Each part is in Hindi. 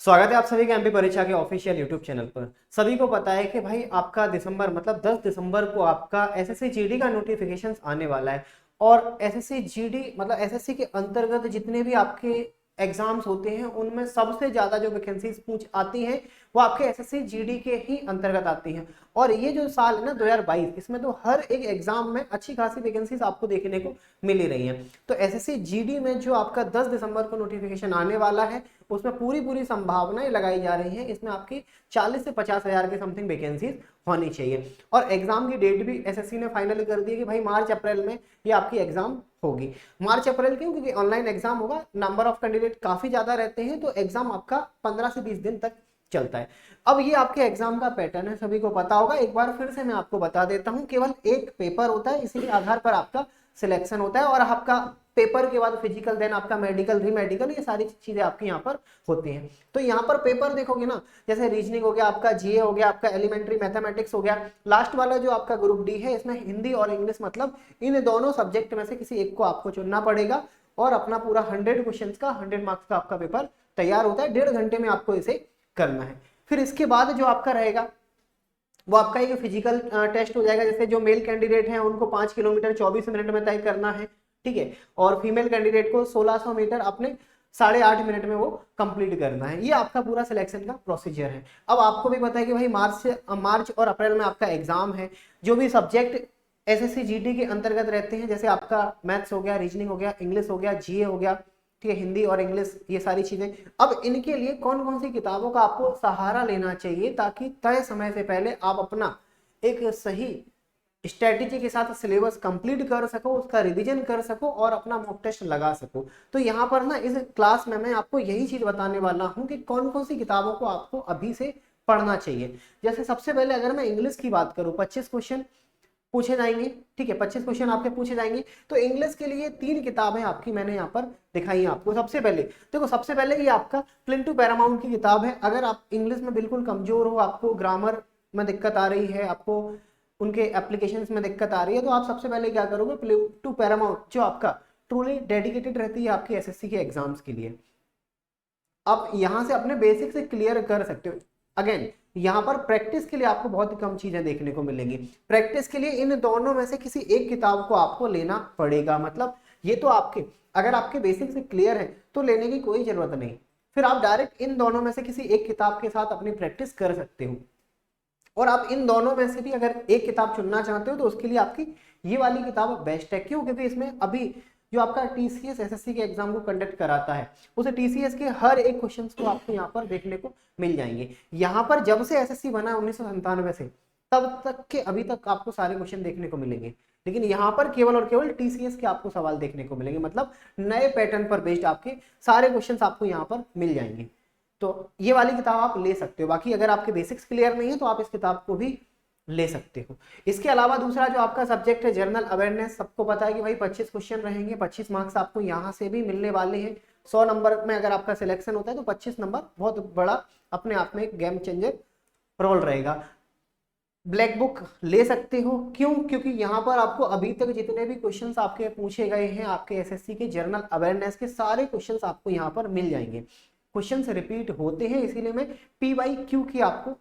स्वागत है आप सभी का एमपी परीक्षा के ऑफिशियल यूट्यूब चैनल पर। सभी को पता है कि भाई आपका दिसंबर मतलब 10 दिसंबर को आपका एसएससी जीडी का नोटिफिकेशन आने वाला है। और एसएससी जीडी मतलब एसएससी के अंतर्गत जितने भी आपके एग्जाम्स होते हैं उनमें सबसे ज्यादा जो वैकेंसीज पूछ आती हैं वो आपके एसएससी जीडी के ही अंतर्गत आती हैं। और ये जो साल है ना 2022, इसमें तो हर एक एग्जाम में अच्छी खासी वैकेंसीज आपको देखने को मिल ही रही हैं। तो एसएससी जीडी में जो आपका 10 दिसंबर को नोटिफिकेशन आने वाला है उसमें पूरी पूरी संभावनाएं लगाई जा रही हैं। इसमें आपकी 40 से 50 हजार के समथिंग वैकेंसीज होनी चाहिए। और एग्जाम की डेट भी एसएससी ने फाइनल कर दी है कि भाई मार्च अप्रैल में ये आपकी एग्जाम होगी। मार्च अप्रैल क्यों? क्योंकि ऑनलाइन एग्जाम होगा, नंबर ऑफ कैंडिडेट काफी ज्यादा रहते हैं, तो एग्जाम आपका 15 से 20 दिन तक चलता है। अब ये आपके एग्जाम का पैटर्न है, सभी को पता होगा। एक बार फिर से मैं आपको बता देता हूँ, केवल एक पेपर होता है, इसी के आधार पर आपका सिलेक्शन होता है। और आपका पेपर के बाद फिजिकल, देन आपका मेडिकल, री मेडिकल, ये सारी चीजें आपके यहाँ पर होती हैं। तो यहाँ पर पेपर देखोगे ना, जैसे रीजनिंग हो गया, आपका जीए हो गया, आपका एलिमेंट्री मैथमेटिक्स हो गया, लास्ट वाला जो आपका ग्रुप डी है इसमें हिंदी और इंग्लिश, मतलब इन दोनों सब्जेक्ट में से किसी एक को आपको चुनना पड़ेगा। और अपना पूरा 100 क्वेश्चन का 100 मार्क्स का आपका पेपर तैयार होता है, 1.5 घंटे में आपको इसे करना है। फिर इसके बाद जो आपका रहेगा वो आपका एक फिजिकल टेस्ट हो जाएगा। जैसे जो मेल कैंडिडेट हैं उनको 5 किलोमीटर 24 मिनट में तय करना है, ठीक है। और फीमेल कैंडिडेट को 1600 मीटर अपने 8.5 मिनट में वो कंप्लीट करना है। ये आपका पूरा सिलेक्शन का प्रोसीजर है। अब आपको भी पता है कि भाई मार्च और अप्रैल में आपका एग्जाम है। जो भी सब्जेक्ट एसएससी जीडी के अंतर्गत रहते हैं, जैसे आपका मैथ्स हो गया, रीजनिंग हो गया, इंग्लिश हो गया, जीए हो गया, ठीक है, हिंदी और इंग्लिश, ये सारी चीजें। अब इनके लिए कौन कौन सी किताबों का आपको सहारा लेना चाहिए ताकि तय समय से पहले आप अपना एक सही स्ट्रेटेजी के साथ सिलेबस कंप्लीट कर सको, उसका रिवीजन कर सको और अपना मॉक टेस्ट लगा सको। तो यहाँ पर ना इस क्लास में मैं आपको यही चीज बताने वाला हूँ कि कौन कौन सी किताबों को आपको अभी से पढ़ना चाहिए। जैसे सबसे पहले अगर मैं इंग्लिश की बात करूँ, 25 क्वेश्चन पूछे जाएंगे, ठीक है, 25 क्वेश्चन आपके पूछे जाएंगे। तो इंग्लिश के लिए 3 किताबें आपकी मैंने यहाँ पर दिखाई है आपको। सबसे पहले देखो, सबसे पहले ये आपका प्लिंटू पैरामाउंट की किताब है। अगर आप इंग्लिश में बिल्कुल कमजोर हो, आपको ग्रामर में दिक्कत आ रही है, आपको उनके एप्लीकेशंस में दिक्कत आ रही है, तो आप सबसे पहले क्या करोगे, प्लिंटू पैरामाउंट जो आपका ट्रूली डेडिकेटेड रहती है आपकी एसएससी के एग्जाम्स के लिए, आप यहां से अपने बेसिक से क्लियर कर सकते हो। अगेन यहाँ पर प्रैक्टिस के लिए आपको बहुत कम चीजें देखने को मिलेंगी। प्रैक्टिस के लिए इन दोनों में से किसी एक किताब को आपको लेना पड़ेगा। मतलब ये तो आपके, अगर आपके बेसिक से क्लियर है तो लेने की कोई जरूरत नहीं, फिर आप डायरेक्ट इन दोनों में से किसी एक किताब के साथ अपनी प्रैक्टिस कर सकते हो। और आप इन दोनों में से भी अगर एक किताब चुनना चाहते हो तो उसके लिए आपकी ये वाली किताब बेस्ट है। क्यों? क्योंकि इसमें अभी जो आपका टीसीएस एसएससी के एग्जाम को कंडक्ट कराता है, उस टीसीएस के हर एक क्वेश्चंस को आपको यहाँ पर देखने को मिल जाएंगे। यहाँ पर जब से एसएससी बना है 1997 से तब तक के अभी तक आपको सारे क्वेश्चन देखने को मिलेंगे, लेकिन यहाँ पर केवल और केवल टीसीएस के आपको सवाल देखने को मिलेंगे। मतलब नए पैटर्न पर बेस्ड आपके सारे क्वेश्चन आपको यहाँ पर मिल जाएंगे। तो ये वाली किताब आप ले सकते हो। बाकी अगर आपके बेसिक्स क्लियर नहीं है तो आप इस किताब को भी ले सकते हो। इसके अलावा दूसरा जो आपका सब्जेक्ट है जनरल अवेयरनेस, सबको पता है कि भाई 25 क्वेश्चन रहेंगे, 25 मार्क्स आपको यहाँ से भी मिलने वाले हैं। 100 नंबर में अगर आपका सिलेक्शन होता है तो 25 नंबर बहुत बड़ा अपने आप में एक गेम चेंजर रोल रहेगा। ब्लैक बुक ले सकते हो। क्यों? क्योंकि यहाँ पर आपको अभी तक जितने भी क्वेश्चंस आपके पूछे गए हैं आपके एसएससी के जनरल अवेयरनेस के, सारे क्वेश्चंस आपको यहाँ पर मिल जाएंगे। क्वेश्चंस रिपीट होते हैं, इसीलिए मैं पीवाईक्यू की आपको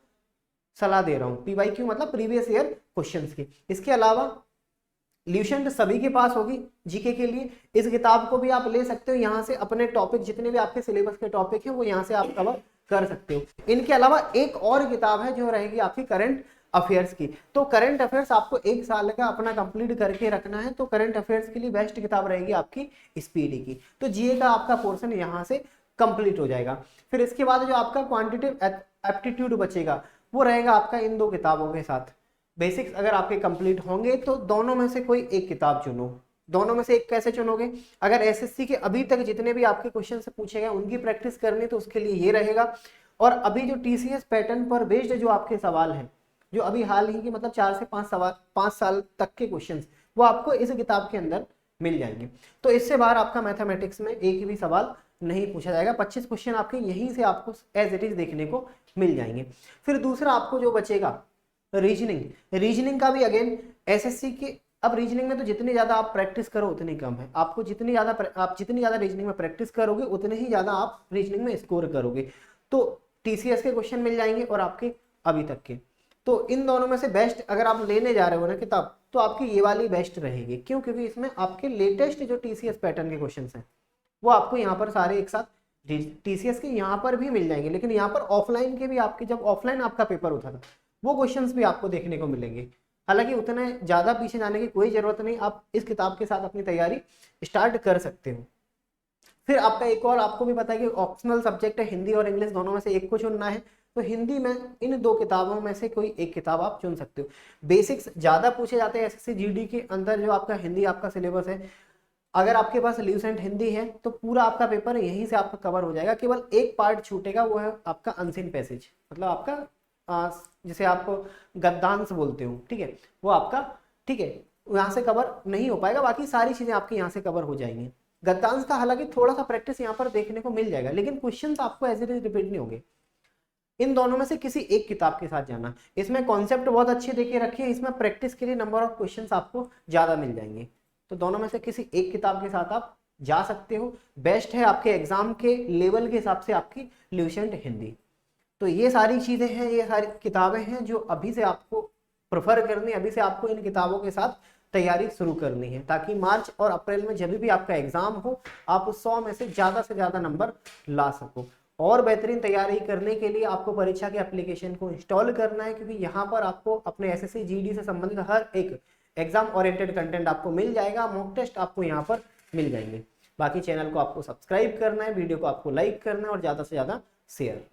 सलाह दे रहा हूं। पीवाईक्यू मतलब प्रीवियस ईयर क्वेश्चंस की। इसके अलावा ल्यूसेंट सभी के पास होगी जीके के लिए, इस किताब को भी आप ले सकते हो। यहाँ से अपने टॉपिक जितने भी आपके सिलेबस के टॉपिक हैं वो यहाँ से आप कवर कर सकते हो। इनके अलावा एक और किताब है जो रहेगी आपकी करंट अफेयर्स की। तो करंट अफेयर्स आपको 1 साल का अपना कंप्लीट करके रखना है, तो करंट अफेयर्स के लिए बेस्ट किताब रहेगी आपकी स्पीडी की। तो जीए का आपका पोर्शन यहाँ से कंप्लीट हो जाएगा। फिर इसके बाद जो आपका क्वांटिटेटिव एप्टीट्यूड बचेगा वो रहेगा आपका इन 2 किताबों के साथ। बेसिक्स अगर आपके कंप्लीट होंगे तो दोनों में से कोई एक किताब चुनो। दोनों में से एक कैसे चुनोगे? अगर एसएससी के अभी तक जितने भी आपके क्वेश्चन से पूछे गए उनकी प्रैक्टिस करनी तो उसके लिए ये रहेगा। और अभी जो टीसीएस पैटर्न पर बेस्ड जो आपके सवाल हैं, जो अभी हाल ही के मतलब 4 से 5 साल तक के क्वेश्चन, वो आपको इस किताब के अंदर मिल जाएंगे। तो इससे बाहर आपका मैथमेटिक्स में एक भी सवाल नहीं पूछा जाएगा। 25 क्वेश्चन आपके यहीं से आपको एज इट इज देखने को मिल जाएंगे। फिर दूसरा आपको जो बचेगा रीजनिंग। रीजनिंग का भी अगेन एसएससी के, अब रीजनिंग में तो जितनी ज्यादा आप प्रैक्टिस करो उतनी कम है। आपको जितनी ज्यादा रीजनिंग में प्रैक्टिस करोगे उतने ही ज्यादा आप रीजनिंग में स्कोर करोगे। तो टीसीएस के क्वेश्चन मिल जाएंगे और आपके अभी तक के। तो इन दोनों में से बेस्ट अगर आप लेने जा रहे हो ना किताब, तो आपकी ये वाली बेस्ट रहेगी। क्यों? क्योंकि इसमें आपके लेटेस्ट जो टीसीएस पैटर्न के क्वेश्चन हैं वो आपको यहाँ पर सारे एक साथ टीसीएस के यहाँ पर भी मिल जाएंगे, लेकिन यहाँ पर ऑफलाइन के भी आपके, जब ऑफलाइन आपका पेपर होता था वो क्वेश्चंस भी आपको देखने को मिलेंगे। हालांकि उतने ज़्यादा पीछे जाने की कोई ज़रूरत नहीं, आप इस किताब के साथ अपनी तैयारी स्टार्ट कर सकते हो। फिर आपका एक और, आपको भी पता है कि ऑप्शनल सब्जेक्ट है हिंदी और इंग्लिश, दोनों में से एक को चुनना है। तो हिंदी में इन दो किताबों में से कोई एक किताब आप चुन सकते हो। बेसिक्स ज़्यादा पूछे जाते हैं एसएससी जीडी के अंदर, जो आपका हिंदी आपका सिलेबस है, अगर आपके पास ल्यूसेंट हिंदी है तो पूरा आपका पेपर यहीं से आपका कवर हो जाएगा। केवल एक पार्ट छूटेगा, वो है आपका अनसीन पैसेज, मतलब आपका जिसे आप गद्यांश बोलते हो, ठीक है, वो आपका, ठीक है, यहाँ से कवर नहीं हो पाएगा। बाकी सारी चीजें आपकी यहाँ से कवर हो जाएंगी। गद्यांश का हालांकि थोड़ा सा प्रैक्टिस यहाँ पर देखने को मिल जाएगा, लेकिन क्वेश्चन आपको एज इट इज रिपीट नहीं होंगे। इन दोनों में से किसी एक किताब के साथ जाना। इसमें कॉन्सेप्ट बहुत अच्छे देके रखे हैं, इसमें प्रैक्टिस के लिए नंबर ऑफ क्वेश्चंस आपको ज्यादा मिल जाएंगे। तो दोनों में से किसी एक किताब के साथ आप जा सकते हो। बेस्ट है आपके एग्जाम के लेवल के हिसाब से आपकी ल्यूसेंट हिंदी। तो ये सारी चीजें हैं, ये सारी किताबें हैं जो अभी से आपको प्रेफर करनी, अभी से आपको इन किताबों के साथ तैयारी शुरू करनी है, ताकि मार्च और अप्रैल में जब भी आपका एग्जाम हो आप 100 में से ज्यादा नंबर ला सको। और बेहतरीन तैयारी करने के लिए आपको परीक्षा के एप्लीकेशन को इंस्टॉल करना है, क्योंकि यहाँ पर आपको अपने एसएससी जीडी से संबंधित हर एक एग्जाम ओरिएंटेड कंटेंट आपको मिल जाएगा, मॉक टेस्ट आपको यहाँ पर मिल जाएंगे। बाकी चैनल को आपको सब्सक्राइब करना है, वीडियो को आपको लाइक करना है और ज़्यादा से ज़्यादा शेयर।